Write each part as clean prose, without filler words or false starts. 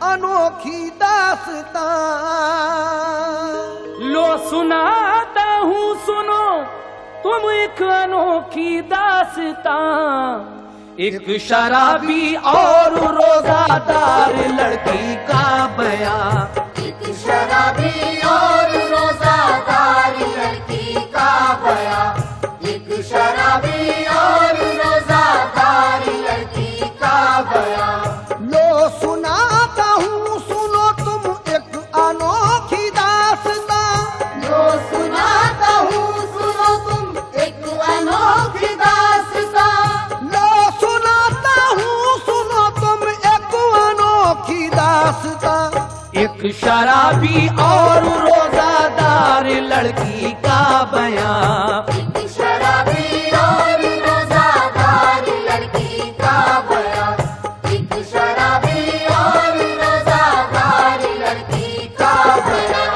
अनोखी दास्तां। लो सुनाता हूँ सुनो तुम एक अनोखी दास्तां। एक शराबी और रोजादार लड़की का बयां। एक शराबी और रोजादार लड़की का बयां। एक शराबी और रोजादार लड़की का बयां। लो सुनाता हूँ सुनो तुम एक अनोखी दास्तां। लो सुनाता हूँ सुनो तुम एक अनोखी दास्तां। लो सुनाता हूँ सुनो तुम एक अनोखी दास्तां। एक शराबी और रोजादार लड़की का बयां। एक शराबी और रोजादार लड़की का बयां। एक शराबी और रोजादार लड़की का बयां।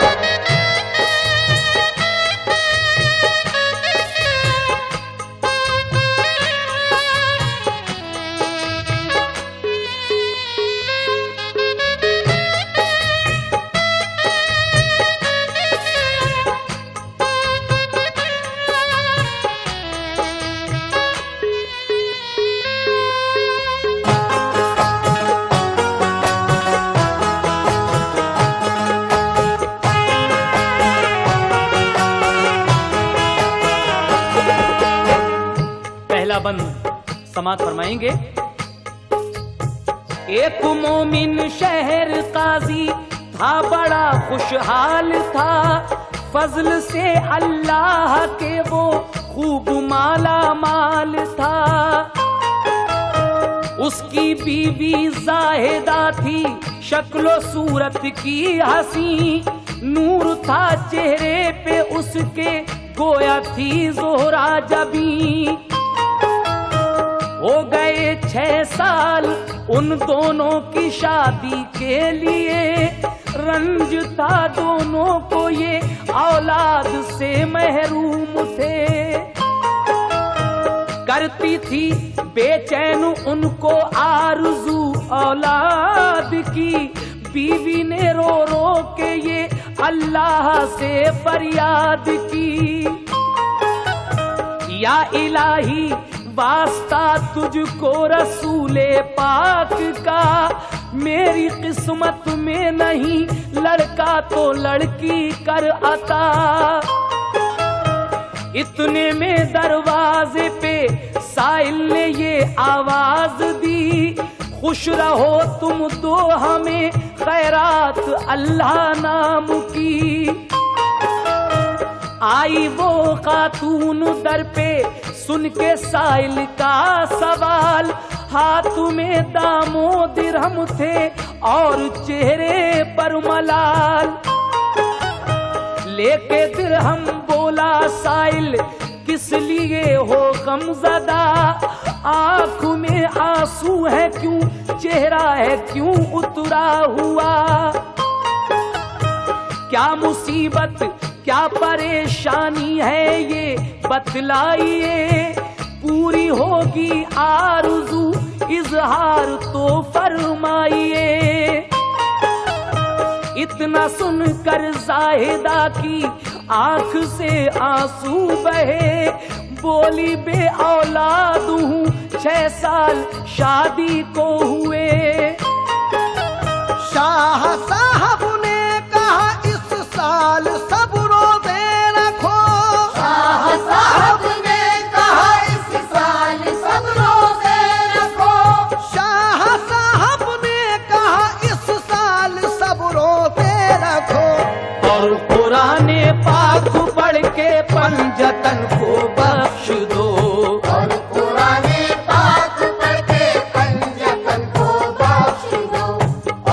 पहला बंद समाप्त फरमाएंगे। एक मोमिन शहर काजी था, बड़ा खुशहाल था। फजल से अल्लाह के वो खूब माला माल था। उसकी बीवी जाहिदा थी, शक्लो सूरत की हसी। नूर था चेहरे पे उसके, गोया थी जोहरा जबी। हो गए 6 साल उन दोनों की शादी के लिए। रंज था दोनों को ये, औलाद से महरूम थे। करती थी बेचैन उनको आरज़ू औलाद की। बीवी ने रो रो के ये अल्लाह से फरियाद की। या इलाही वास्ता तुझको रसूले पाक का। मेरी किस्मत में नहीं लड़का तो लड़की कर अता। इतने में दरवाजे पे साइल ने ये आवाज दी। खुश रहो तुम दो हमें खैरात अल्लाह नाम की। आई वो खातून दर पे, सुन के साइल का सवाल। हाथ में दामो दिरहम थे और चेहरे पर मलाल। लेके दिरहम बोला साइल, किस लिए हो गमज़दा। आँख में आंसू है क्यों, चेहरा है क्यों उतरा हुआ। क्या मुसीबत क्या परेशानी है ये बतलाइए। पूरी होगी आरज़ू इजहार तो फरमाइए। इतना सुनकर जाहिदा की आंख से आंसू बहे। बोली बे औलाद हूँ 6 साल शादी को हुए। शाह साहब ने कहा इस साल सब रोज़े रखो। शाह साहब ने कहा इस साल सब रोज़े रखो। शाह साहब ने कहा इस साल सब रोज़े रखो। और कुराने पाक पढ़ के पंजतन को बख्श दो। और कुराने पाक पढ़ के पंजतन को बख्श दो।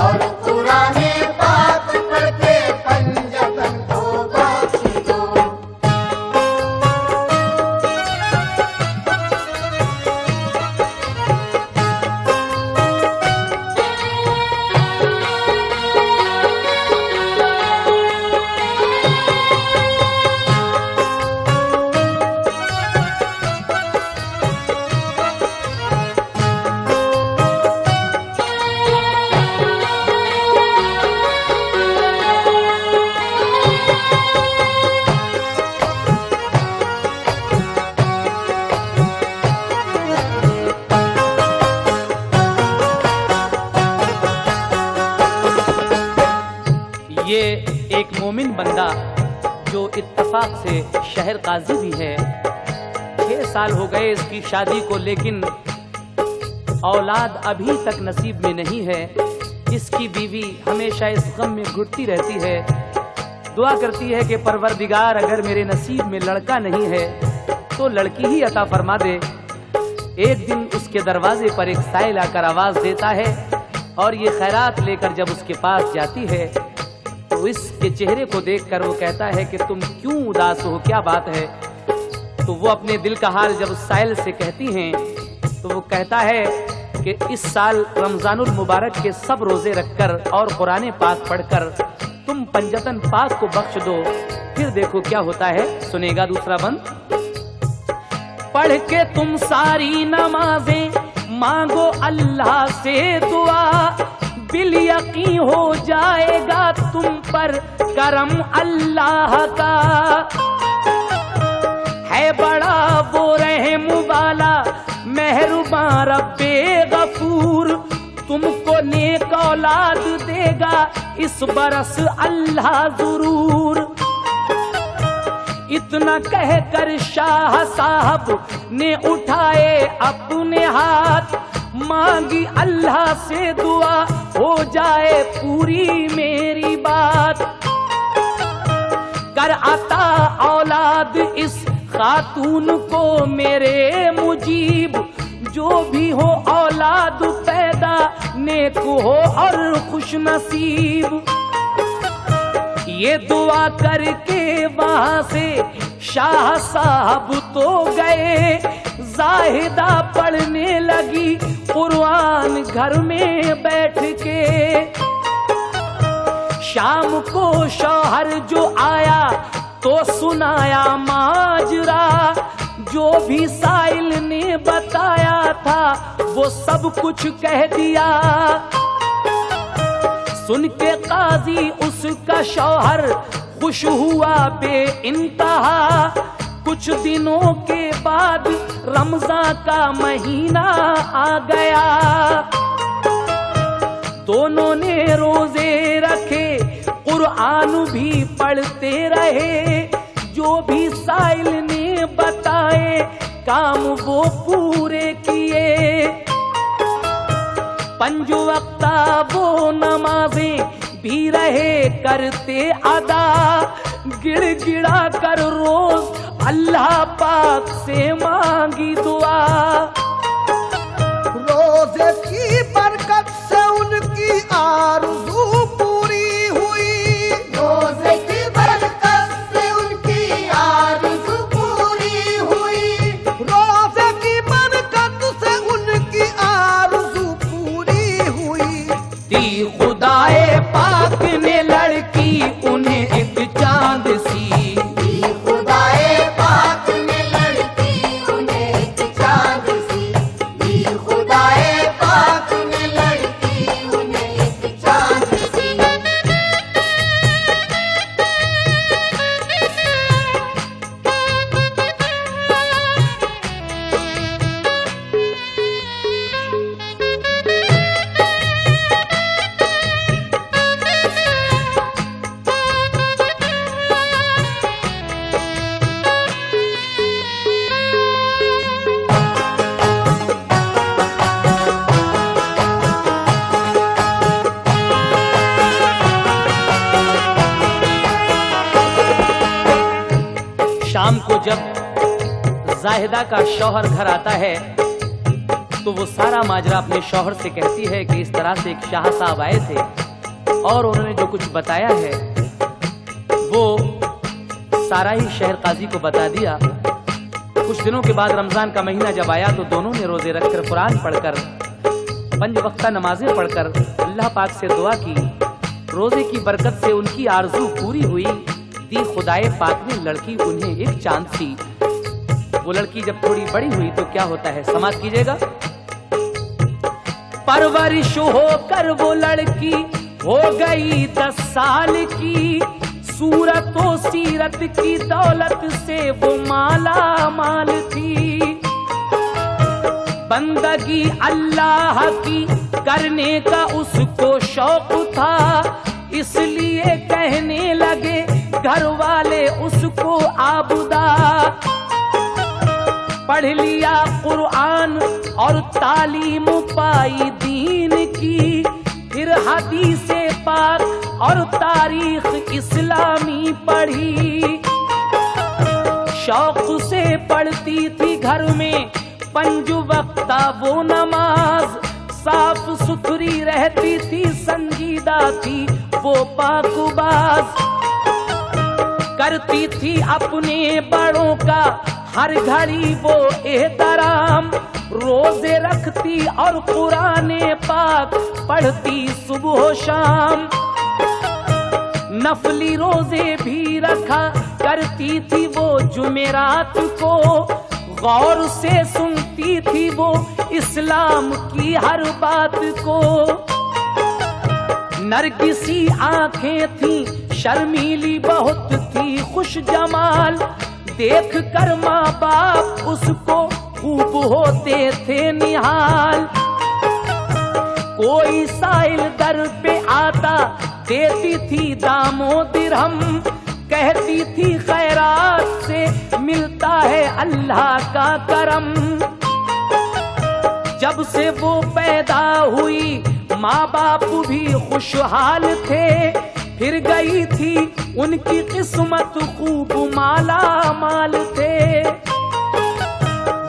और कुराने पाक पढ़ के पंजतन को बख्श दो। मोमिन बंदा जो इत्तफाक से शहर काजी भी है, 6 साल हो गए इसकी शादी को, लेकिन औलाद अभी तक नसीब में नहीं है। इसकी बीवी हमेशा इस गम में घुटती रहती है, दुआ करती है कि परवरदिगार अगर मेरे नसीब में लड़का नहीं है तो लड़की ही अता फरमा दे। एक दिन उसके दरवाजे पर एक साइल आकर आवाज देता है और ये खैरात लेकर जब उसके पास जाती है तो इसके चेहरे को देखकर वो कहता है कि तुम क्यों उदास हो, क्या बात है? तो वो अपने दिल का हाल जब उस साइल से कहती हैं तो वो कहता है कि इस साल रमजानुल मुबारक के सब रोजे रखकर और कुरान पाक पढ़कर तुम पंजतन पाक को बख्श दो, फिर देखो क्या होता है। सुनेगा दूसरा बंद। पढ़ के तुम सारी नमाजें मांगो अल्लाह से दुआ, बिल यकीन हो जाएगा तुम पर करम अल्लाह का। है बड़ा वो रहम वाला मेहरबान रब्बे गफूर, तुमको नेक औलाद देगा इस बरस अल्लाह जरूर। इतना कहकर शाह साहब ने उठाए अपने हाथ, मांगी अल्लाह से दुआ हो जाए पूरी मेरी बात। कर अता औलाद इस खातून को मेरे मुजीब, जो भी हो औलाद पैदा नेक हो और खुश नसीब। ये दुआ करके वहां से शाह साहब तो गए, जाहिदा पढ़ने लगी कुरान घर में बैठ के। शाम को शौहर जो आया तो सुनाया माजरा, जो भी साइल ने बताया था वो सब कुछ कह दिया। सुन के काजी उसका शौहर खुश हुआ बे इंतहा। कुछ दिनों के बाद रमजान का महीना आ गया, दोनों ने रोजे रखे कुरान भी पढ़ते रहे। जो भी साइल ने बताए काम वो पूरे किए। 5 वक्ता वो नमाजें भी रहे करते अदा, गिड़गिड़ा कर रोज अल्लाह पाक से मांगी दुआ। रोजे की बरकत से उनकी आरज़ू पूरी हुई। रोजे की बरकत से उनकी आरज़ू पूरी हुई। रोजे की बरकत से उनकी आरज़ू पूरी हुई। दी खुदाए पाक ने लड़की उन्हें एक चांद सी। दी खुदाए पाक ने लड़की उन्हें एक चांद सी। दी खुदाए पाक ने लड़की उन्हें एक चांद सी। शाम को जब जाहिदा का शौहर घर आता है तो वो सारा माजरा अपने शौहर से कहती है कि इस तरह से एक शाह साहब आए थे और उन्होंने जो कुछ बताया है वो सारा ही शहर काजी को बता दिया। कुछ दिनों के बाद रमजान का महीना जब आया तो दोनों ने रोजे रखकर कुरान पढ़कर 5 वक्ता नमाजें पढ़कर अल्लाह पाक से दुआ की। रोजे की बरकत से उनकी आरजू पूरी हुई। दी खुदाए पाक ने लड़की उन्हें एक चांद सी। वो लड़की जब थोड़ी बड़ी हुई तो क्या होता है, समाज कीजिएगा। परवरिश होकर वो लड़की हो गई 10 साल की। सूरत व सीरत की दौलत से वो माला माल थी। बंदगी अल्लाह की करने का उसको शौक था, इसलिए कहने लगे घर वाले उसको आबुदा, पढ़ लिया कुरान और तालीम पाई दीन की, फिर हदीसे पाक और तारीख इस्लामी पढ़ी। शौक से पढ़ती थी घर में 5 वक्ता वो नमाज, साफ सुथरी रहती थी, संजीदा थी वो पाकबाज, करती थी अपने बड़ों का हर घड़ी वो एहतराम, रोजे रखती और कुराने पाक पढ़ती सुबह शाम, नफली रोजे भी रखा करती थी वो जुमेरात को, गौर से सुनती थी वो इस्लाम की हर बात को। नरगिसी आंखें थी, शर्मीली बहुत थी, खुश जमाल, देख कर माँ बाप उसको खूब होते थे निहाल। कोई साइल दर पे आता देती थी दामो दिरहम, कहती थी खैरात से मिलता है अल्लाह का करम। जब से वो पैदा हुई माँ बाप भी खुशहाल थे, फिर गई थी उनकी किस्मत खूब माला माल थे।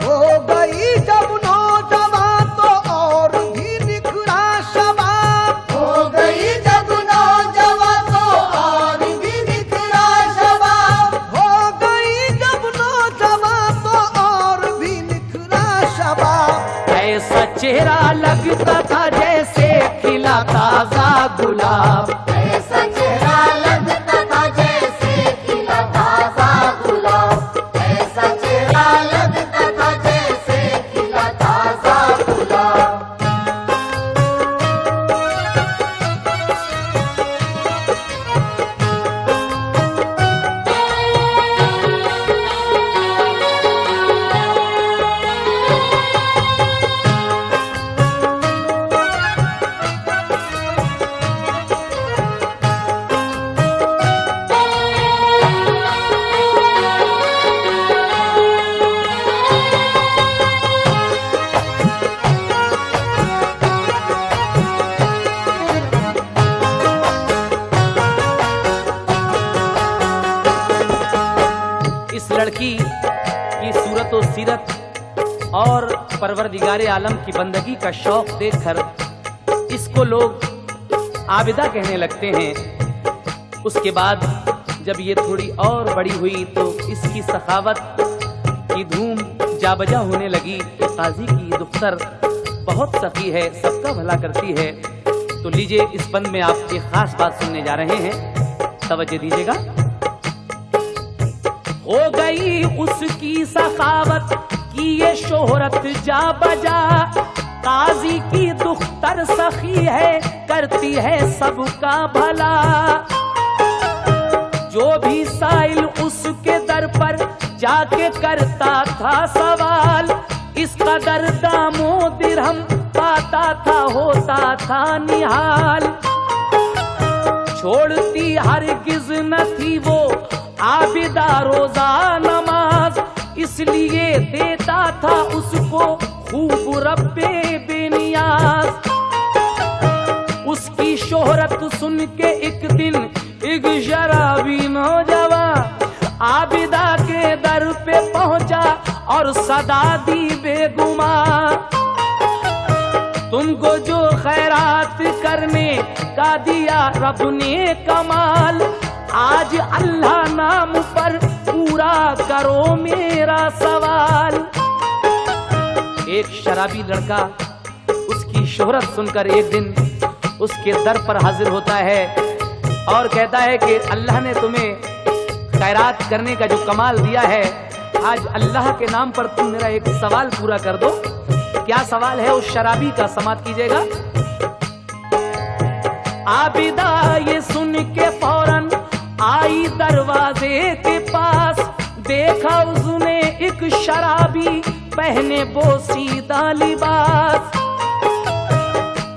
हो गई जब नौजवान तो और भी निखरा शबाब, हो गई जब नौजवान तो और भी निखरा शबाब, हो गई जब नौजवान तो और भी निखरा शबाब। ऐसा चेहरा लगता था जैसे खिला ताजा गुलाब, ऐसा चेहरा लगता था जैसे खिला ताजा गुलाब, ऐसा चेहरा लगता था जैसे खिला ताजा गुलाब। इस लड़की की सूरत और सीरत और परवरदिगारे आलम की बंदगी का शौक देखकर इसको लोग आबिदा कहने लगते हैं। उसके बाद जब ये थोड़ी और बड़ी हुई तो इसकी सखावत की धूम जाबजा होने लगी कि काजी की दुख्तर बहुत सखी है, सबका भला करती है। तो लीजिए इस बंद में आप एक खास बात सुनने जा रहे हैं, तवज्जो दीजिएगा। हो गई उसकी सखावत की ये शोहरत जा बजा, काजी की दुख्तर सखी है, करती है सबका भला। जो भी साइल उसके दर पर जाके करता था सवाल, इस कदर दामो दिरहम पाता था, होता था निहाल। छोड़ती हरगिज न थी वो आबिदा रोजा नमाज, इसलिए देता था उसको खूब रब्बे बेनियाज। उसकी शोहरत सुन के एक दिन एक शराबी नौजवान आबिदा के दर पे पहुंचा और सदा दी बेगुमान, तुमको जो खैरात करने का दिया रब ने कमाल, आज अल्लाह नाम पर पूरा करो मेरा सवाल। एक शराबी लड़का उसकी शोहरत सुनकर एक दिन उसके दर पर हाजिर होता है और कहता है कि अल्लाह ने तुम्हें खैरात करने का जो कमाल दिया है, आज अल्लाह के नाम पर तुम मेरा एक सवाल पूरा कर दो। क्या सवाल है उस शराबी का, समात कीजिएगा। आबिदा ये सुन के फौरन आई दरवाजे के पास, देखा उसने एक शराबी पहने बोसीदा लिबास,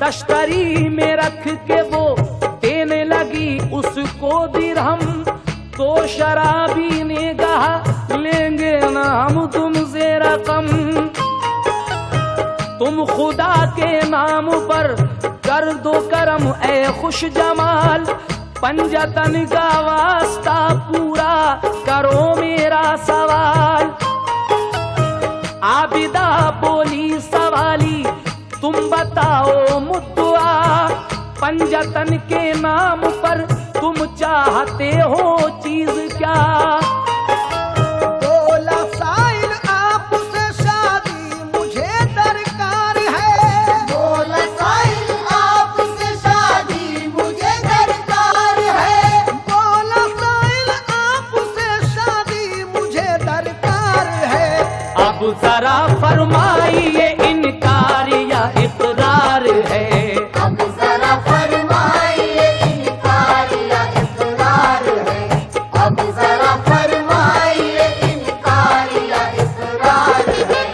तश्तरी में रख के वो देने लगी उसको दिरहम, तो शराबी ने कहा लेंगे ना हम तुमसे रकम, तुम खुदा के नाम पर कर दो करम ए खुश जमाल, पंजतन का वास्ता पूरा करो मेरा सवाल। आबिदा बोली सवाली तुम बताओ मुद्दुआ, पंजतन के नाम पर तुम चाहते हो चीज क्या? बोला साइल आपसे शादी मुझे दरकार है, बोला साइल आपसे शादी मुझे दरकार है, बोला साइल आपसे शादी मुझे दरकार है। अब जरा फरमाइए इनकार या इकरार है? अब जरा फरमाइए इनकार या इकरार है, अब जरा फरमाइए इनकार या इकरार है।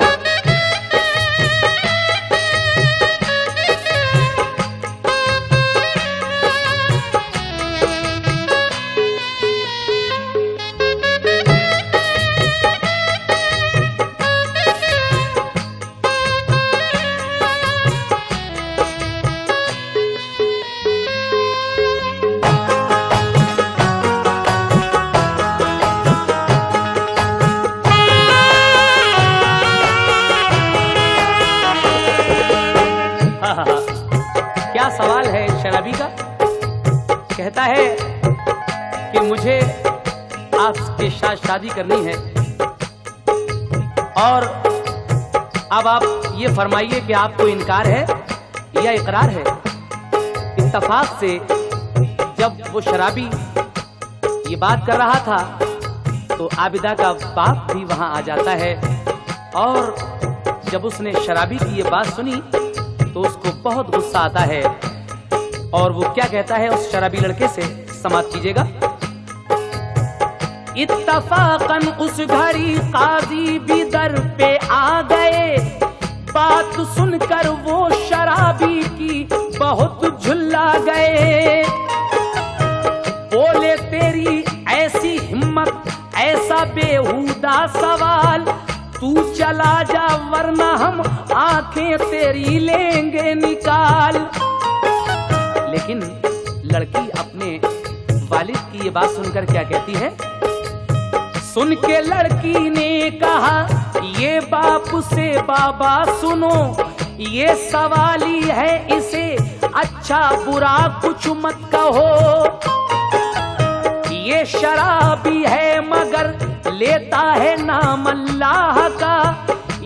क्या सवाल है शराबी का? कहता है कि मुझे आपके साथ शादी करनी है, और अब आप ये फरमाइए कि आपको इनकार है या इकरार है। इत्तफाक से जब वो शराबी ये बात कर रहा था तो आबिदा का बाप भी वहां आ जाता है, और जब उसने शराबी की ये बात सुनी तो उसको बहुत गुस्सा आता है, और वो क्या कहता है उस शराबी लड़के से, समाप्त कीजिएगा। इत्तफाकन उस घड़ी काजी भी दर पे आ गए, बात सुनकर वो शराबी की बहुत झुल्ला गए। बोले तेरी ऐसी हिम्मत ऐसा बेहुदा सवाल, तू चला जा वरना हम आंखें तेरी लेंगे निकाल। लेकिन लड़की अपने वालिद की ये बात सुनकर क्या कहती है? सुन के लड़की ने कहा ये बाप से बाबा सुनो, ये सवाली है इसे अच्छा बुरा कुछ मत कहो। ये शराबी है मगर लेता है नाम अल्लाह का,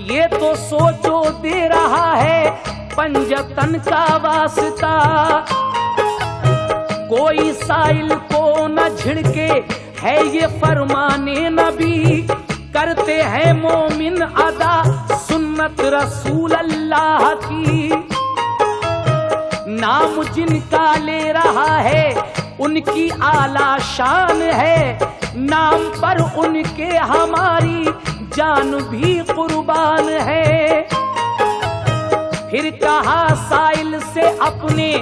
ये तो सोचो दे रहा है पंजतन का वास्ता। कोई साइल को न झिड़के है ये फरमाने नबी, करते हैं मोमिन अदा सुन्नत रसूल अल्लाह की। नाम जिनका ले रहा है उनकी आला शान है, नाम पर उनके हमारी जान भी कुर्बान है। फिर कहा साइल से अपने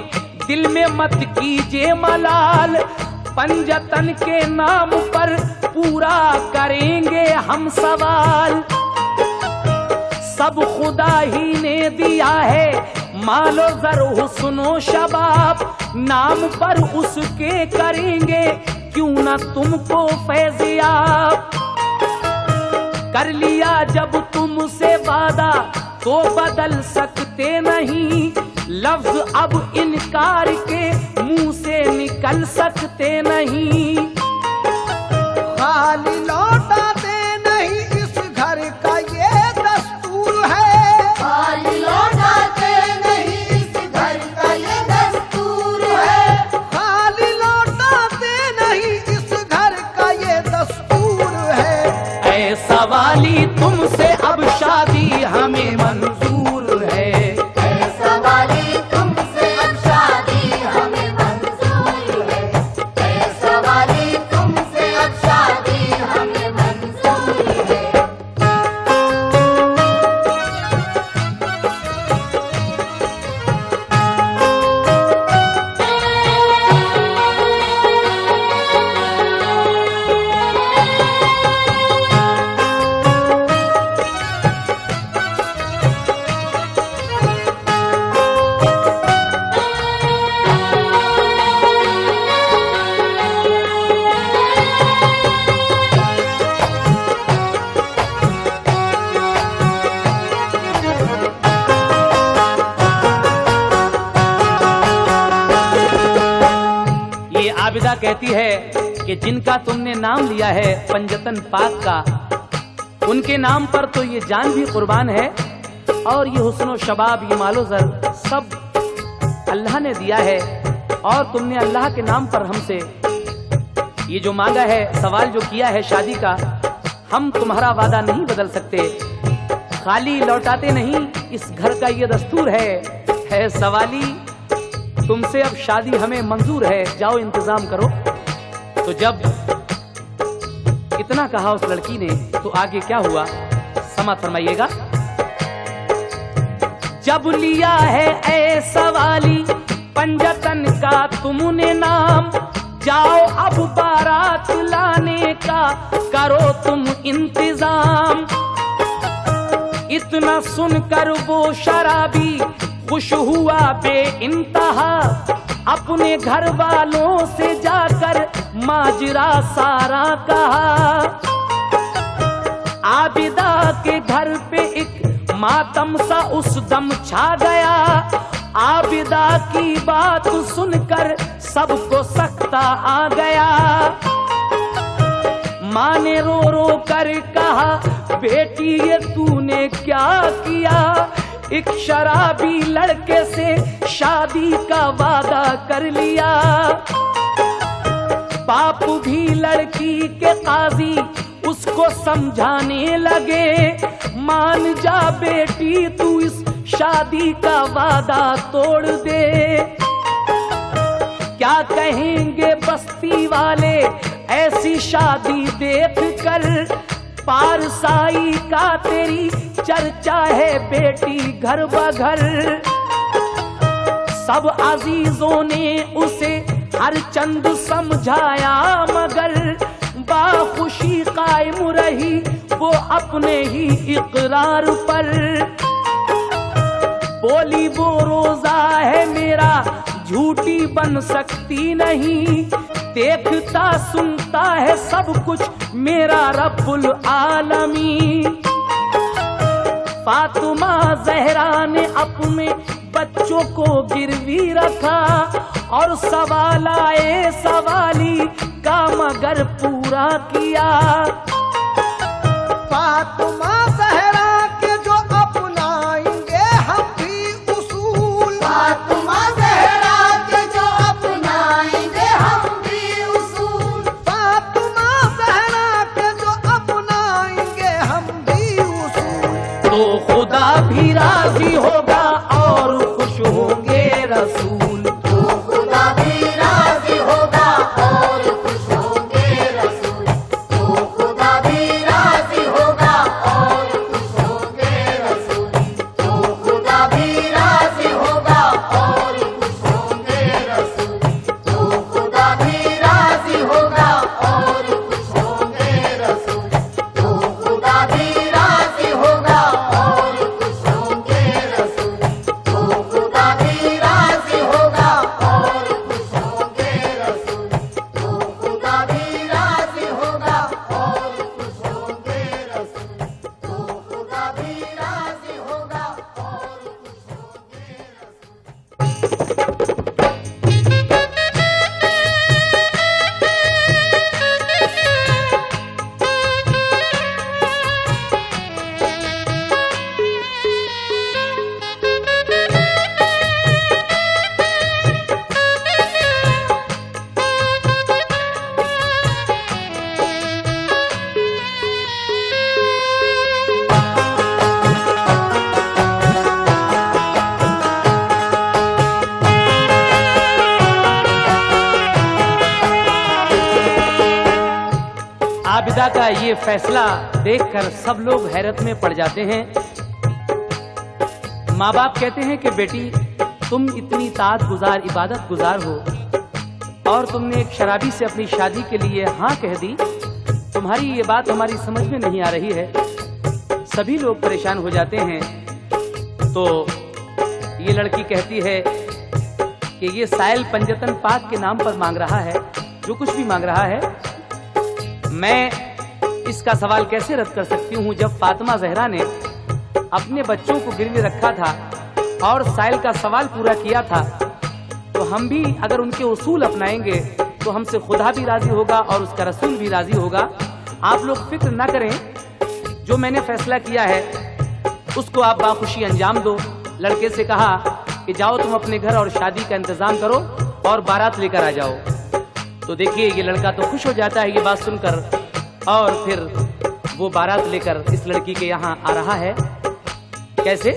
दिल में मत कीजिए मलाल, पंजतन के नाम पर पूरा करेंगे हम सवाल। सब खुदा ही ने दिया है मालो जर हुस्नो शबाब, नाम पर उसके करेंगे क्यों न तुमको फैज़याब। कर लिया जब तुमसे वादा तो बदल सकते नहीं, लफ्ज अब इनकार के मुंह से निकल सकते नहीं। खाली लौटा दे नहीं इस घर का ये दस्तूर है, खाली लौटाते नहीं इस घर का ये दस्तूर है, खाली लौटा दे नहीं इस घर का ये दस्तूर है। ऐ सवाली तुमसे अब शादी हमें मंजूर है, ऐसा वाली तुमसे अब शादी हमें मंजूर है, ऐसा वाली तुमसे अब शादी हमें मंजूर है। आबिदा कहती है कि जिनका तुमने नाम लिया है पंजतन पाक का, उनके नाम पर तो ये जान भी कुर्बान है और ये हुस्न शबाब, ये मालो ज़र सब अल्लाह ने दिया है। और तुमने अल्लाह के नाम पर हमसे ये जो मांगा है, सवाल जो किया है शादी का, हम तुम्हारा वादा नहीं बदल सकते, खाली लौटाते नहीं, इस घर का ये दस्तूर है सवाली, तुमसे अब शादी हमें मंजूर है, जाओ इंतजाम करो। तो जब इतना कहा उस लड़की ने तो आगे क्या हुआ समात फरमाइएगा। जब लिया है ऐ सवाली पंजतन का तुमने नाम, जाओ अब बारात लाने का करो तुम इंतजाम। इतना सुनकर वो शराबी खुश हुआ बेइंतहा, अपने घर वालों से जाकर माजरा सारा कहा। आबिदा के घर पे एक मातम सा उस दम छा गया, आबिदा की बात सुनकर सबको सख्ता आ गया। माँ ने रो रो कर कहा, बेटी ये तूने क्या किया, एक शराबी लड़के से शादी का वादा कर लिया। बाप भी लड़की के काजी उसको समझाने लगे, मान जा बेटी तू इस शादी का वादा तोड़ दे। क्या कहेंगे बस्ती वाले ऐसी शादी देख कर, पारसाई का तेरी चर्चा है बेटी घर बघर। सब अजीजों ने उसे हर चंद समझाया मगर बाखुशी कायम रही वो अपने ही इकरार पर। बोली वो रोजा है मेरा झूठी बन सकती नहीं, देखता सुनता है सब कुछ मेरा रब्बुल आलमी। फातिमा ज़हरा ने अपने बच्चों को गिरवी रखा और सवाल आए सवाली का मगर पूरा किया। फातिमा ज़हरा के जो अपनाएंगे हम भी उसूल, फातिमा ज़हरा के जो अपनाएंगे हम भी उसूल, फातिमा ज़हरा के जो अपनाएंगे हम भी उसूल, तो खुदा भी राजी होगा और खुश होंगे रसूल। तो खुदा भी राजी होगा और खुश होंगे रसूल, तो खुदा भी राजी होगा और खुश होंगे रसूल, तो खुदा भी राजी होगा और खुश होंगे रसूल, तो खुदा भी राजी होगा और खुश होंगे रसूल, तो खुदा भी राजी होगा और खुश होंगे रसूल, तो खुदा भी राजी होगा और खुश होंगे रसूल, तो खुदा भी राजी होगा और खुश होंगे रसूल, तो खुदा भी राजी होगा और खुश होंगे रसूल। आबिदा का ये फैसला देखकर सब लोग हैरत में पड़ जाते हैं। माँ बाप कहते हैं कि बेटी तुम इतनी ताअत गुजार, इबादत गुजार हो और तुमने एक शराबी से अपनी शादी के लिए हाँ कह दी, तुम्हारी ये बात हमारी समझ में नहीं आ रही है। सभी लोग परेशान हो जाते हैं। तो ये लड़की कहती है कि ये साइल पंजतन पाक के नाम पर मांग रहा है, जो कुछ भी मांग रहा है, मैं इसका सवाल कैसे रद्द कर सकती हूँ जब फातिमा ज़हरा ने अपने बच्चों को गिरवी रखा था और साइल का सवाल पूरा किया था। तो हम भी अगर उनके उसूल अपनाएंगे तो हमसे खुदा भी राजी होगा और उसका रसूल भी राजी होगा। आप लोग फिक्र ना करें, जो मैंने फैसला किया है उसको आप बाखुशी अंजाम दो। लड़के से कहा कि जाओ तुम अपने घर और शादी का इंतजाम करो और बारात लेकर आ जाओ। तो देखिए ये लड़का तो खुश हो जाता है ये बात सुनकर, और फिर वो बारात लेकर इस लड़की के यहाँ आ रहा है। कैसे?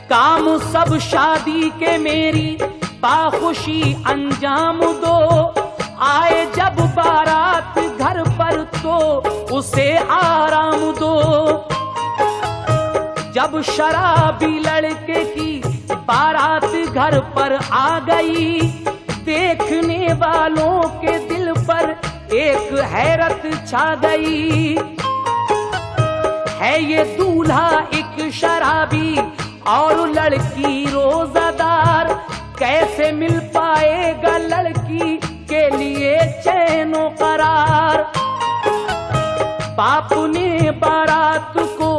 काम सब शादी के मेरी बाखुशी अंजाम दो, आए जब बारात घर पर तो उसे आराम दो। जब शराबी लड़के की बारात घर पर आ गई, देखने वालों के दिल पर एक हैरत छा गई। है ये दूल्हा एक शराबी और लड़की रोजादार, कैसे मिल पाएगा लड़की के लिए चैनो करार। बाप ने बारात को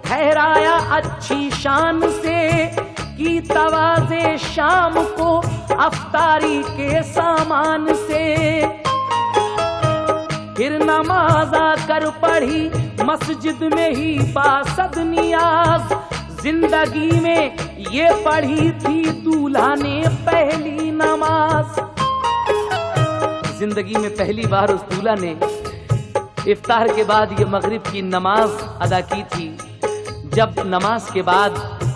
ठहराया अच्छी शान से, की तवाज़े शाम को अफ्तारी के सामान से। फिर नमाज आकर पढ़ी मस्जिद में ही बासद नियाज, जिंदगी में ये पढ़ी थी दूल्हा ने पहली नमाज। जिंदगी में पहली बार उस दूल्हा ने इफ्तार के बाद ये मगरिब की नमाज अदा की थी। जब नमाज के बाद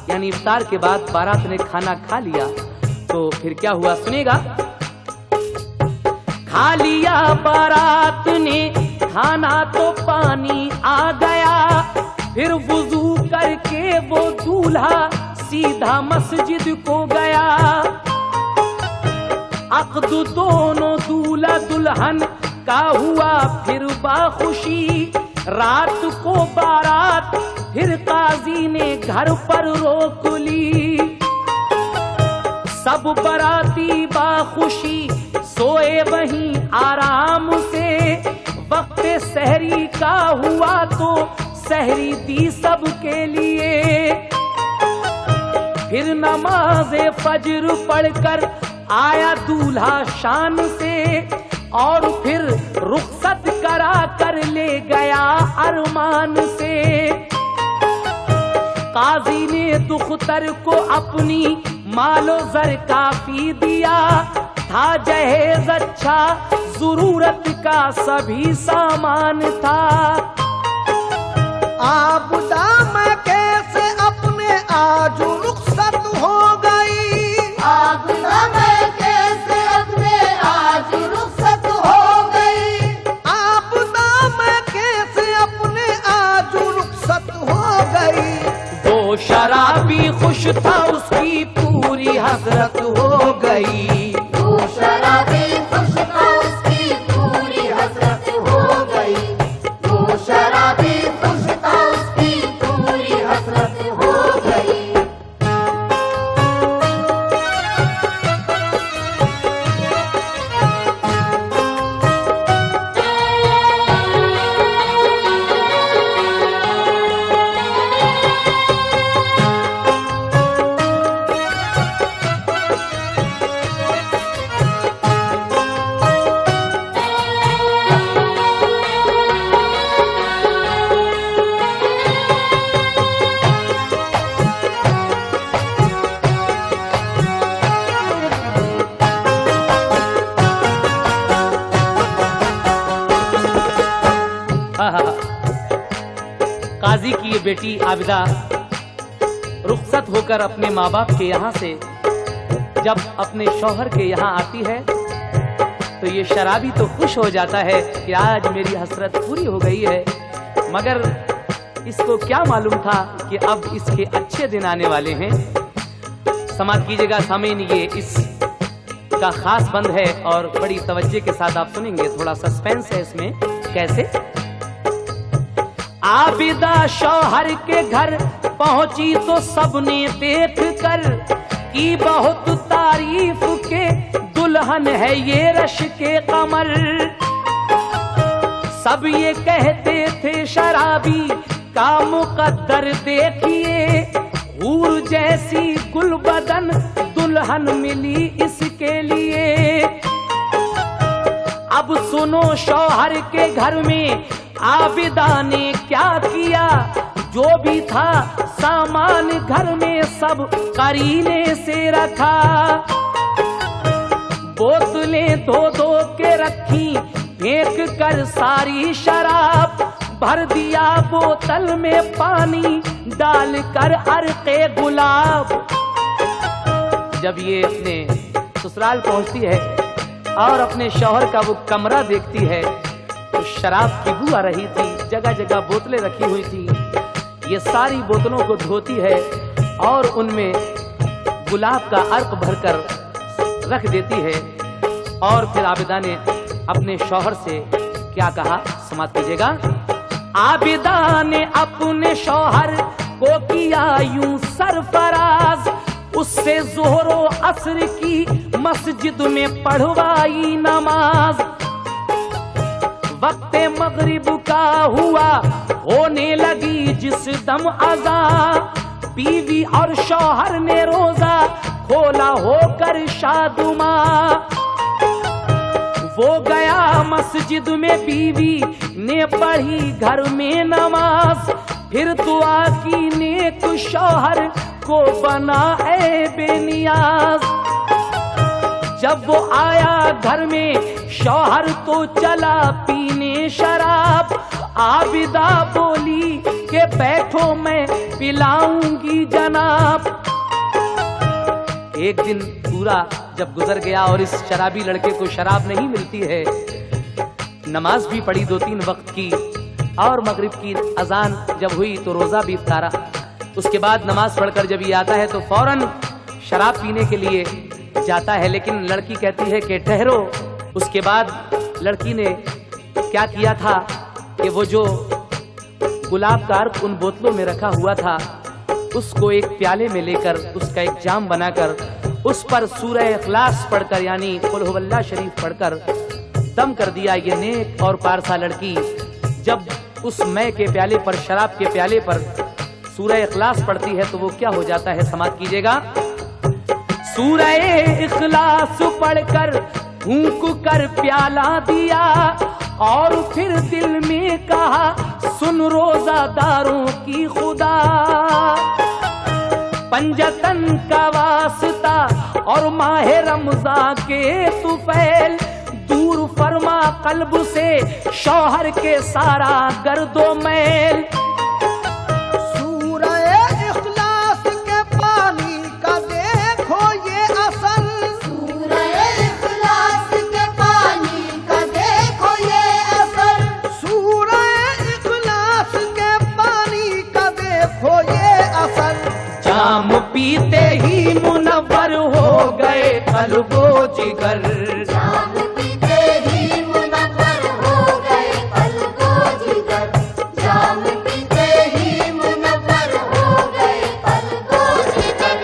यानी इफ्तार के बाद बारात ने खाना खा लिया तो फिर क्या हुआ सुनेगा। खा लिया बारात ने खाना तो पानी आ गया, फिर वुजू करके वो दूल्हा सीधा मस्जिद को गया। अक़्द दोनों दूल्हा दुल्हन का हुआ फिर बाखुशी, रात को बारात फिर काजी ने घर पर रोक ली। सब बराती बाखुशी सोए वहीं आराम से, वक्त सहरी का हुआ तो सहरी दी सबके लिए। फिर नमाज़े फज्र पढ़कर आया दूल्हा शान से, और फिर रुखसत करा कर ले गया अरमान से। काजी ने दुख्तर को अपनी मालो जर काफी दिया, था जहेज अच्छा जरूरत का सभी सामान था। आबदा में कैसे अपने आज रुखसत हो गई, आबदा में कैसे अपने आज रुखसत हो गई। आबदा में कैसे अपने आज रुखसत हो गई। वो शराबी खुश था उसकी पूरी हसरत हो गई। वो शराबी खुश था उसकी पूरी हसरत हो गई। वो शराबी खुश था उसकी पूरी हसरत हो गई। काजी की ये बेटी आबिदा रुखसत होकर अपने माँ बाप के यहाँ से जब अपने शौहर के यहाँ आती है तो ये शराबी तो खुश हो जाता है कि आज मेरी हसरत पूरी हो गई है, मगर इसको क्या मालूम था कि अब इसके अच्छे दिन आने वाले हैं। समाप्त कीजिएगा सामीन, ये इस का खास बंद है और बड़ी तवज्जो के साथ आप सुनेंगे। थोड़ा सस्पेंस है इसमें। कैसे? आबिदा शौहर के घर पहुंची तो सबने देख कर की बहुत तारीफ के दुल्हन है ये रश के कमर। सब ये कहते थे शराबी का मुकद्दर देखिए, हूर जैसी गुलबदन दुल्हन मिली इसके लिए। अब सुनो शौहर के घर में आबिदा ने क्या किया, जो भी था सामान घर में सब करीने से रखा। बोतलें दो दो के रखी, फेंक कर सारी शराब, भर दिया बोतल में पानी, डाल कर अर्के गुलाब। जब ये अपने ससुराल पहुंचती है और अपने शौहर का वो कमरा देखती है तो शराब की बू आ रही थी, जगह जगह बोतलें रखी हुई थी। ये सारी बोतलों को धोती है और उनमें गुलाब का अर्क भरकर रख देती है। और फिर आबिदा ने अपने शौहर से क्या कहा, समाप्त कीजिएगा। आबिदा ने अपने शौहर को किया यूं सरफराज, उससे जोहरो असर की मस्जिद में पढ़वाई नमाज। वक्त मगरिब का हुआ होने लगी जिस दम अज़ा, बीवी और शौहर ने रोजा खोला होकर शादुमा। वो गया मस्जिद में, बीवी ने पढ़ी घर में नमाज, फिर दुआ की नेक शौहर को बना ए बेनियाज। जब वो आया घर में शौहर तो चला पीने शराब, आबिदा बोली कि बैठो मैं पिलाऊंगी जनाब। एक दिन पूरा जब गुजर गया और इस शराबी लड़के को शराब नहीं मिलती है, नमाज भी पढ़ी 2-3 वक्त की और मगरिब की अजान जब हुई तो रोजा भी इफ्तारा। उसके बाद नमाज पढ़कर जब ये आता है तो फौरन शराब पीने के लिए जाता है, लेकिन लड़की कहती है कि ठहरो। उसके बाद लड़की ने क्या किया था कि वो जो गुलाब का अर्क उन बोतलों में रखा हुआ था उसको एक प्याले में लेकर उसका एक जाम बनाकर उस पर सूरह इखलास पढ़कर यानी कुल हुवल्लाह शरीफ पढ़कर दम कर दिया। ये नेक और पारसा लड़की जब उस मय के प्याले पर, शराब के प्याले पर सूरह इखलास पढ़ती है तो वो क्या हो जाता है, समाप्त कीजिएगा। सूरह इखलास पढ़कर फूंक कर प्याला दिया और फिर दिल में कहा सुन रोजादारों की खुदा, पंजतन का वास्ता और माह रमजान के तुफैल, दूर फरमा कल्ब से शौहर के सारा गर्दो मैल। सूरह इखलास के पानी का देखो ये असर, सूरह इखलास के पानी का देखो ये असर, सूरह इखलास के पानी का देखो ये असर। जाम पीते ही मुनव्वर हो गए कल्बो जिगर, जाम पीते ही मुनव्वर हो गए कल्बो जिगर, जाम पीते ही मुनव्वर हो गए कल्बो जिगर।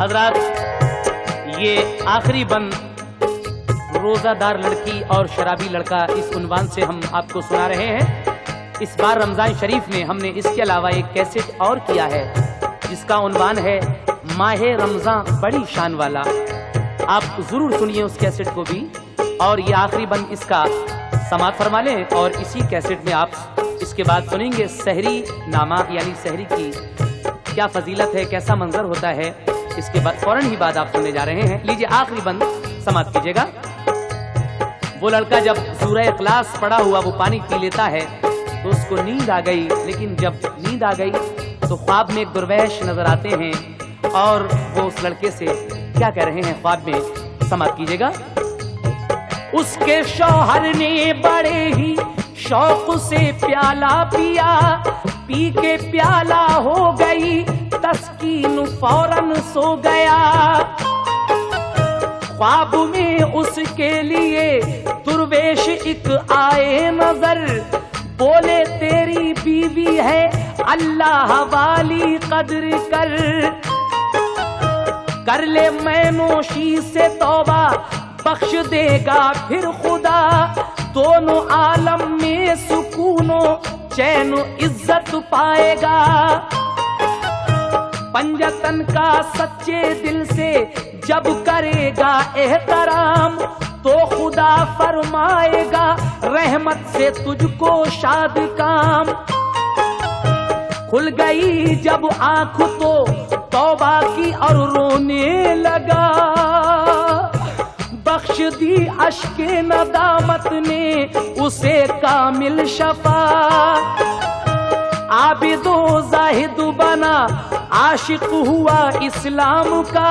हजरात, ये आखिरी बंद रोजादार लड़की और शराबी लड़का इस उन्वान से हम आपको सुना रहे हैं। इस बार रमजान शरीफ में हमने इसके अलावा एक कैसेट और किया है जिसका उन्वान है माह रमजान बड़ी शान वाला। आप जरूर सुनिए उस कैसेट को भी। और ये आखिरी बंद इसका समाप्त फरमा लें और इसी कैसेट में आप इसके बाद सुनेंगे सहरी नामा यानी सहरी की क्या फजीलत है, कैसा मंजर होता है। इसके बाद फौरन ही बाद आप सुनने जा रहे हैं। लीजिए आखिरी बंद समाप्त कीजिएगा। वो लड़का जब सूरह इखलास पढ़ा हुआ वो पानी पी लेता है तो उसको नींद आ गई, लेकिन जब नींद आ गई तो ख्वाब में एक दुर्वैश नजर आते हैं और वो उस लड़के से क्या कह रहे हैं ख्वाब में, समाप्त कीजिएगा। उसके शौहर ने बड़े ही शौक से प्याला पिया, पी के प्याला हो गई तस्कीन फौरन सो गया। ख्वाब में उसके लिए दुर्वेश एक आए नजर, बोले तेरी बीवी है अल्लाह वाली कद्र कर ले मैनोशी से तौबा, बख्श देगा फिर खुदा। दोनों आलम में सुकूनो चैन इज्जत पाएगा। पंजतन का सच्चे दिल से जब करेगा एहतराम, तो खुदा फरमाएगा रहमत से तुझको शाद काम। खुल गई जब आंख तो तौबा की और रोने लगा, बख्श दी अश्के नदामत ने उसे कामिल शफा। आबिदो जाहिद बना आशिक हुआ इस्लाम का,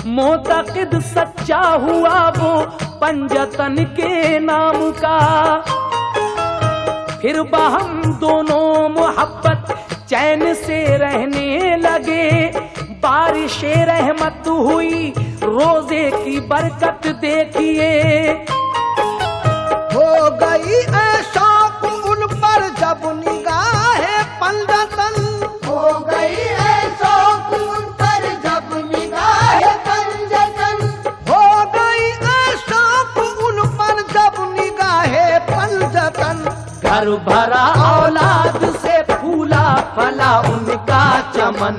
मोतकिद सच्चा हुआ वो पंजतन के नाम का। फिर बहम दोनों मोहब्बत चैन से रहने लगे, बारिश रहमत हुई रोजे की बरकत देखिए। हो गई ऐशौक उन पर जब निगाहे पंजतन, हो गई ऐशौक उन पर जब निगाहे पंजतन, हो गई ऐशौक उन पर जब निगाहे पंजतन। घर भरा औलाद से फूला फला उनका चमन,